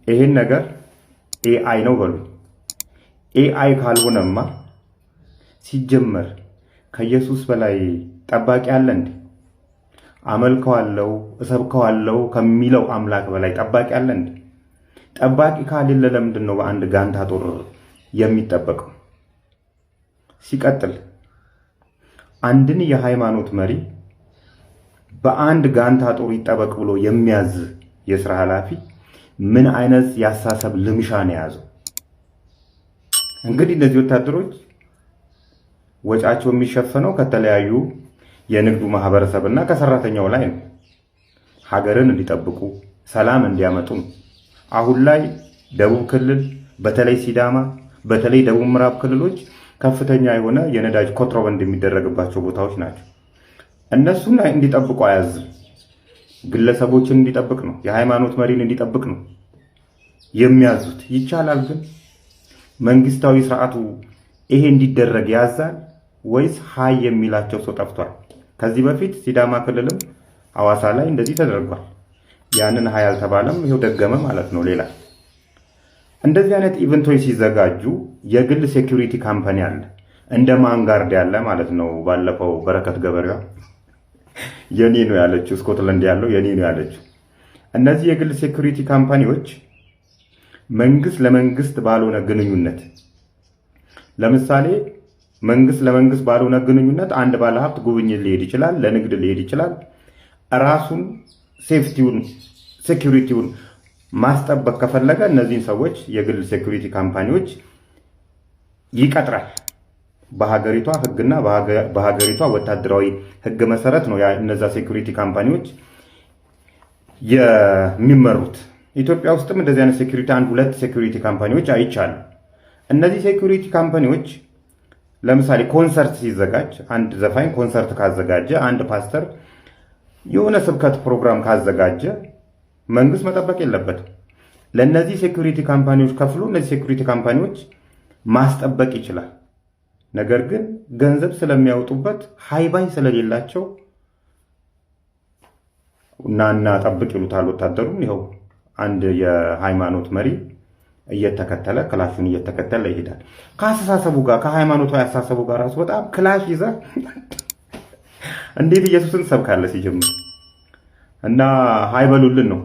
ይሄን ነገር ኤአይ ነው በሉ። ኤአይ ካልሆነማ ሲጀመር ከኢየሱስ በላይ ጠባቂ አለ እንዴ? አመልከዋለሁ እሰብከዋለሁ ከሚለው አምላክ በላይ ጠባቂ አለ እንዴ? ጠባቂ ካሌለ ለምንድን ነው በአንድ ጋንታ ጦር የሚጠበቀው? ሲቀጥል አንድን የሃይማኖት መሪ በአንድ ጋንታ ጦር ይጠበቅ ብሎ የሚያዝ የሥራ ኃላፊ ምን አይነት ያሳሰብ ልምሻ ነው የያዘው? እንግዲህ እነዚህ ወታደሮች ወጫቸው የሚሸፈነው ከተለያዩ የንግዱ ማህበረሰብና ከሰራተኛው ላይ ነው። ሀገርን እንዲጠብቁ ሰላም እንዲያመጡ ነው። አሁን ላይ ደቡብ ክልል በተለይ ሲዳማ፣ በተለይ ደቡብ ምዕራብ ክልሎች ከፍተኛ የሆነ የነዳጅ ኮንትሮባንድ የሚደረግባቸው ቦታዎች ናቸው። እነሱን እንዲጠብቁ አያዝም። ግለሰቦችን እንዲጠብቅ ነው፣ የሃይማኖት መሪን እንዲጠብቅ ነው የሚያዙት። ይቻላል ግን መንግስታዊ ስርዓቱ ይሄ እንዲደረግ ያዛል ወይስ ሀይ የሚላቸው ሰው ጠፍቷል? ከዚህ በፊት ሲዳማ ክልልም ሐዋሳ ላይ እንደዚህ ተደርጓል። ያንን ሀይ አልተባለም፣ ይሄው ደገመ ማለት ነው። ሌላ እንደዚህ አይነት ኢቨንቶች ሲዘጋጁ የግል ሴኩሪቲ ካምፓኒ አለ፣ እንደ ማንጋርድ ያለ ማለት ነው። ባለፈው በረከት ገበሬዋ የኔ ነው ያለችው፣ ስኮትላንድ ያለው የኔ ነው ያለችው። እነዚህ የግል ሴኩሪቲ ካምፓኒዎች መንግስት ለመንግስት ባልሆነ ግንኙነት፣ ለምሳሌ መንግስት ለመንግስት ባልሆነ ግንኙነት አንድ ባለሀብት ጉብኝት ሊሄድ ይችላል፣ ለንግድ ሊሄድ ይችላል። ራሱን ሴፍቲውን ሴኩሪቲውን ማስጠበቅ ከፈለገ እነዚህን ሰዎች የግል ሴኩሪቲ ካምፓኒዎች ይቀጥራል። በሀገሪቷ ህግና በሀገሪቷ ወታደራዊ ህግ መሰረት ነው እነዛ ሴኩሪቲ ካምፓኒዎች የሚመሩት። ኢትዮጵያ ውስጥም እንደዚህ አይነት ሴኩሪቲ አንድ ሁለት ሴኩሪቲ ካምፓኒዎች አይቻሉ። እነዚህ ሴኩሪቲ ካምፓኒዎች ለምሳሌ ኮንሰርት ሲዘጋጅ፣ አንድ ዘፋኝ ኮንሰርት ካዘጋጀ፣ አንድ ፓስተር የሆነ ስብከት ፕሮግራም ካዘጋጀ መንግስት መጠበቅ የለበትም። ለእነዚህ ሴኩሪቲ ካምፓኒዎች ከፍሎ እነዚህ ሴኩሪቲ ካምፓኒዎች ማስጠበቅ ይችላል። ነገር ግን ገንዘብ ስለሚያወጡበት ሃይባይ ስለሌላቸው እና ጠብቅ ይሉታል ወታደሩን። ይኸው አንድ የሃይማኖት መሪ እየተከተለ ክላሹን እየተከተለ ይሄዳል። ከአስተሳሰቡ ጋር ከሃይማኖታዊ አስተሳሰቡ ጋር ራሱ በጣም ክላሽ ይዛ እንዴት ኢየሱስን ሰብካለ ሲጀምር እና ሃይበሉልን ነው